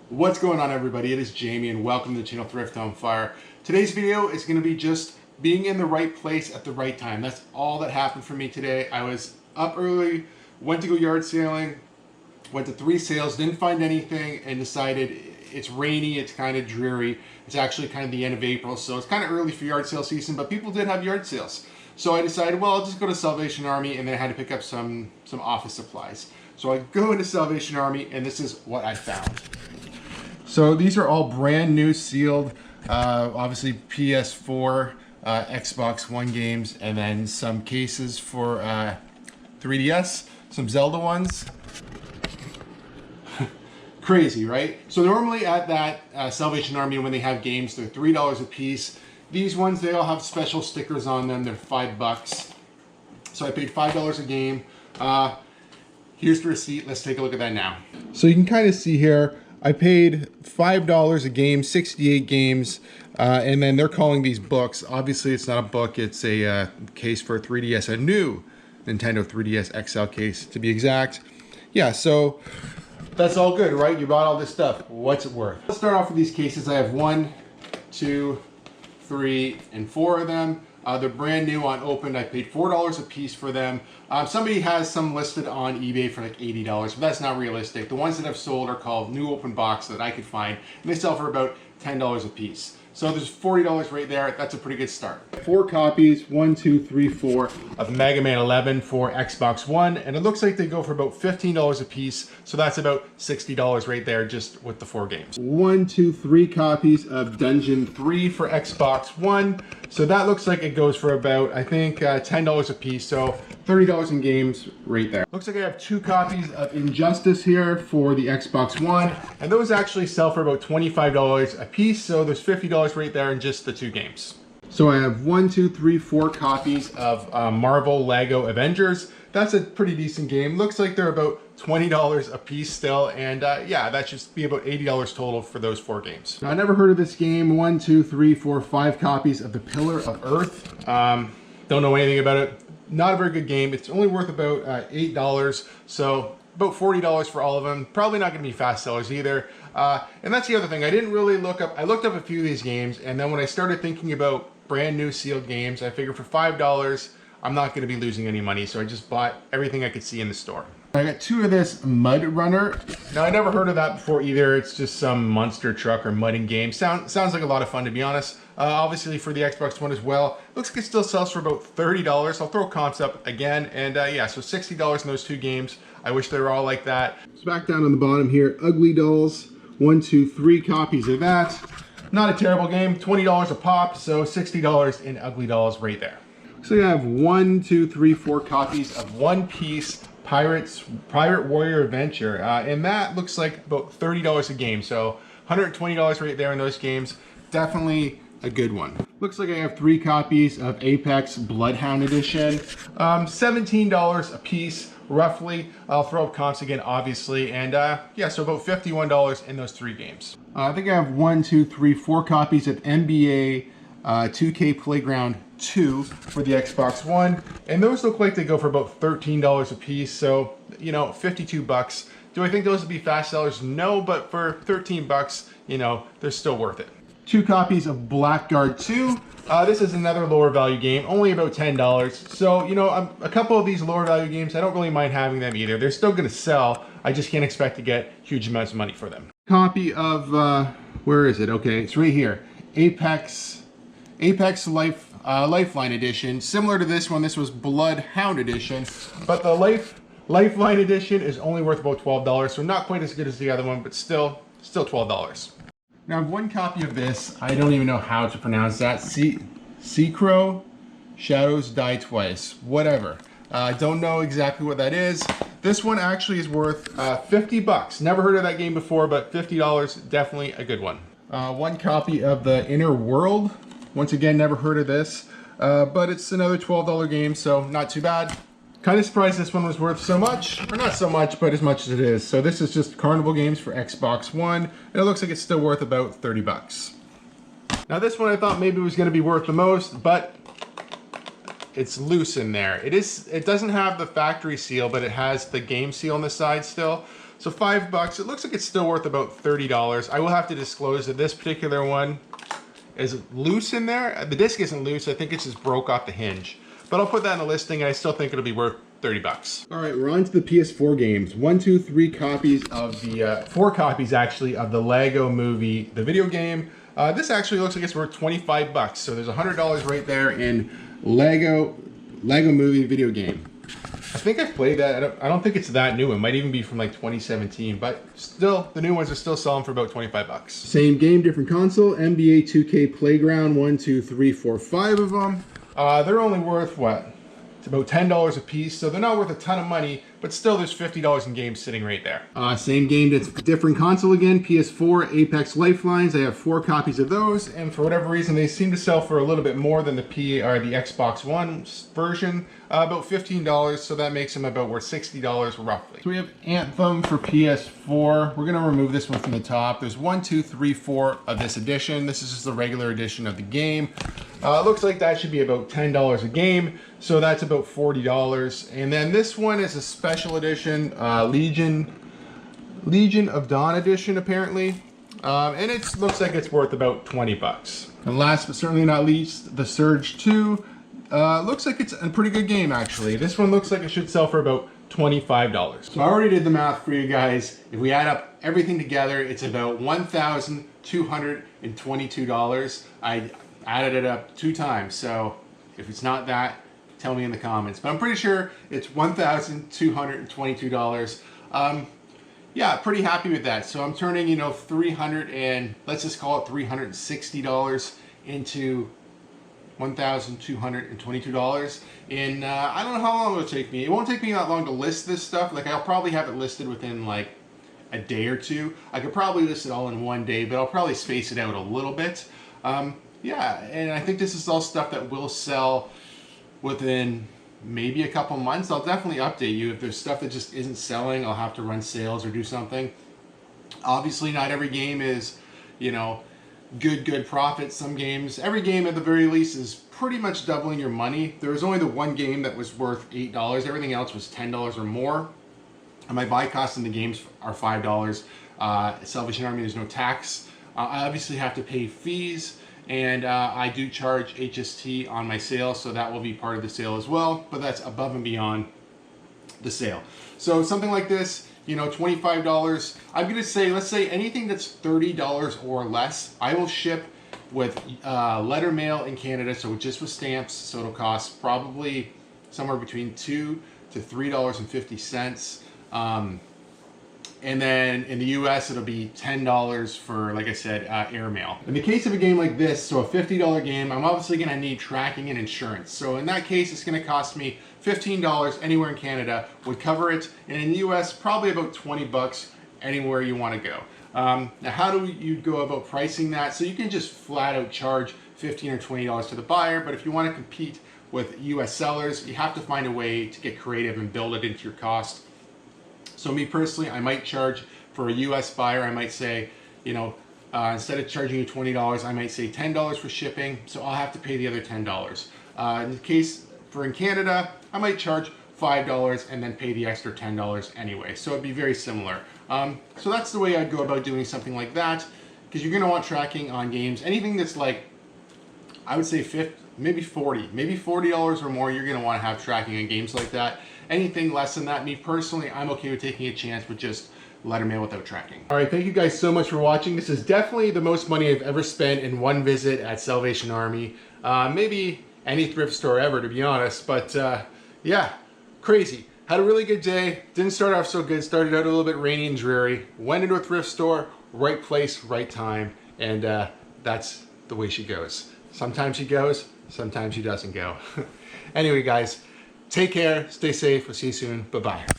What's going on, everybody? It is Jamie and welcome to the channel Thrift on Fire. Today's video is going to be just being in the right place at the right time. That's all that happened for me today. I was up early, went to go yard sailing, went to 3 sales, didn't find anything, and decided it's rainy, it's kind of dreary. It's actually kind of the end of April, so it's kind of early for yard sale season, but people did have yard sales. So I decided, well, I'll just go to Salvation Army, and then I had to pick up some office supplies. So I go into Salvation Army, and this is what I found. So these are all brand new sealed, obviously PS4, Xbox One games, and then some cases for 3DS, some Zelda ones. Crazy, right? So normally at that Salvation Army, when they have games, they're $3 a piece. These ones, they all have special stickers on them. They're $5. So I paid $5 a game. Here's the receipt. Let's take a look at that now. So you can kind of see here, I paid $5 a game, 68 games, and then they're calling these books. Obviously, it's not a book. It's a case for a 3DS, a new Nintendo 3DS XL case, to be exact. Yeah, so that's all good, right? You bought all this stuff. What's it worth? Let's start off with these cases. I have 1, 2, 3, and 4 of them. They're brand new, unopened. I paid $4 a piece for them. Somebody has some listed on eBay for like $80, but that's not realistic. The ones that I've sold are called new open box that I could find, and they sell for about $10 a piece. So there's $40 right there. That's a pretty good start. 4 copies, 1, 2, 3, 4 of Mega Man 11 for Xbox One, and it looks like they go for about $15 a piece. So that's about $60 right there, just with the 4 games. 1, 2, 3 copies of Dungeon 3 for Xbox One. So that looks like it goes for about, I think, $10 a piece. So $30 in games right there. Looks like I have 2 copies of Injustice here for the Xbox One, and those actually sell for about $25 a piece. So there's $50 right there in just the 2 games. So I have 1, 2, 3, 4 copies of Marvel Lego Avengers. That's a pretty decent game. Looks like they're about $20 a piece still, and yeah, that should be about $80 total for those 4 games. Now, I never heard of this game. 1, 2, 3, 4, 5 copies of The Pillar of Earth. Don't know anything about it. Not a very good game. It's only worth about $8, so about $40 for all of them. Probably not going to be fast sellers either. And that's the other thing. I didn't really look up. I looked up a few of these games, and then when I started thinking about brand new sealed games, I figured for $5, I'm not going to be losing any money, so I just bought everything I could see in the store. I got 2 of this Mud Runner. Now, I never heard of that before either. It's just some monster truck or mudding game. Sounds like a lot of fun, to be honest. Obviously for the Xbox One as well. Looks like it still sells for about $30. I'll throw comps up again, and yeah, so $60 in those 2 games. I wish they were all like that. So back down on the bottom here, Ugly Dolls. 1, 2, 3 copies of that. Not a terrible game, $20 a pop, so $60 in Ugly Dolls right there. So I have 1, 2, 3, 4 copies of One Piece Pirate Warrior Adventure, and that looks like about $30 a game, so $120 right there in those games. Definitely a good one. Looks like I have 3 copies of Apex Bloodhound Edition, $17 a piece roughly. I'll throw up comps again, obviously, and yeah, so about $51 in those 3 games. I think I have 1, 2, 3, 4 copies of NBA 2K Playground 2 for the Xbox One, and those look like they go for about $13 a piece, so you know, 52 bucks. Do I think those would be fast sellers? No, but for 13 bucks, you know, they're still worth it. 2 copies of Blackguard 2. This is another lower value game, only about $10. So, you know, a couple of these lower value games, I don't really mind having them either. They're still going to sell. I just can't expect to get huge amounts of money for them. Copy of, where is it? Okay, it's right here. Apex Lifeline Edition. Similar to this one, this was Bloodhound Edition, but the Lifeline Edition is only worth about $12, so not quite as good as the other one, but still $12. Now I have 1 copy of this. I don't even know how to pronounce that. Secro Shadows Die Twice. Whatever. I don't know exactly what that is. This one actually is worth 50 bucks. Never heard of that game before, but $50, definitely a good one. 1 copy of The Inner World. Once again, never heard of this, but it's another $12 game, so not too bad. Kind of surprised this one was worth so much, or not so much, but as much as it is. So this is just Carnival Games for Xbox One, and it looks like it's still worth about 30 bucks. Now this one I thought maybe was going to be worth the most, but it's loose in there. It doesn't have the factory seal, but it has the game seal on the side still. So $5. It looks like it's still worth about $30. I will have to disclose that this particular one is loose in there. The disc isn't loose. I think it's just broke off the hinge. But I'll put that in the listing, and I still think it'll be worth $30. All right, we're on to the PS4 games. 1, 2, 3 copies of the, 4 copies actually, of the Lego Movie, the video game. This actually looks like it's worth $25. So there's $100 right there in Lego Movie video game. I think I've played that. I don't think it's that new. It might even be from like 2017, but still, the new ones are still selling for about $25. Same game, different console. NBA 2K Playground, 1, 2, 3, 4, 5 of them. They're only worth what? It's about $10 a piece, so they're not worth a ton of money, but still there's $50 in games sitting right there. Same game, it's different console again, PS4, Apex Lifelines. I have 4 copies of those, and for whatever reason, they seem to sell for a little bit more than the Xbox One version, about $15, so that makes them about worth $60 roughly. So we have Anthem for PS4. We're gonna remove this one from the top. There's 1, 2, 3, 4 of this edition. This is just the regular edition of the game. Looks like that should be about $10 a game, so that's about $40. And then this one is a special edition, Legion of Dawn edition apparently, and it looks like it's worth about $20. And last but certainly not least, the Surge 2. Looks like it's a pretty good game actually. This one looks like it should sell for about $25. So I already did the math for you guys. If we add up everything together, it's about $1,222. I added it up 2 times, so if it's not that, tell me in the comments. But I'm pretty sure it's $1,222. Yeah, pretty happy with that. So I'm turning, you know, let's just call it $360 into $1,222. And I don't know how long it'll take me. It won't take me that long to list this stuff. Like, I'll probably have it listed within like a day or 2. I could probably list it all in one day, but I'll probably space it out a little bit. Yeah, and I think this is all stuff that will sell within maybe a couple months. I'll definitely update you. If there's stuff that just isn't selling, I'll have to run sales or do something. Obviously, not every game is, you know, good profit. Some games, every game at the very least is pretty much doubling your money. There was only the one game that was worth $8. Everything else was $10 or more. And my buy costs in the games are $5. Salvation Army, there's no tax. I obviously have to pay fees. And I do charge HST on my sale, so that will be part of the sale as well, but that's above and beyond the sale. So something like this, you know, $25, I'm gonna say, let's say anything that's $30 or less, I will ship with letter mail in Canada, so just with stamps, so it'll cost probably somewhere between $2 to $3.50. And then in the US, it'll be $10 for, like I said, airmail. In the case of a game like this, so a $50 game, I'm obviously gonna need tracking and insurance. So in that case, it's gonna cost me $15 anywhere in Canada, would cover it. And in the US, probably about $20 anywhere you wanna go. Now, how do you go about pricing that? So you can just flat out charge $15 or $20 to the buyer, but if you wanna compete with US sellers, you have to find a way to get creative and build it into your cost. So me personally, I might charge for a US buyer, I might say, you know, instead of charging you $20, I might say $10 for shipping, so I'll have to pay the other $10. In the case in Canada, I might charge $5 and then pay the extra $10 anyway, so it'd be very similar. So that's the way I'd go about doing something like that, because you're gonna want tracking on games. Anything that's like, I would say maybe $40 or more, you're gonna wanna have tracking on games like that. Anything less than that, me personally, I'm okay with taking a chance with just letter mail without tracking. All right, thank you guys so much for watching. This is definitely the most money I've ever spent in one visit at Salvation Army. Maybe any thrift store ever, to be honest, but yeah, crazy. Had a really good day. Didn't start off so good, started out a little bit rainy and dreary. Went into a thrift store, right place, right time, and that's the way she goes. Sometimes she goes, sometimes she doesn't go. Anyway, guys, take care, stay safe, we'll see you soon, bye-bye.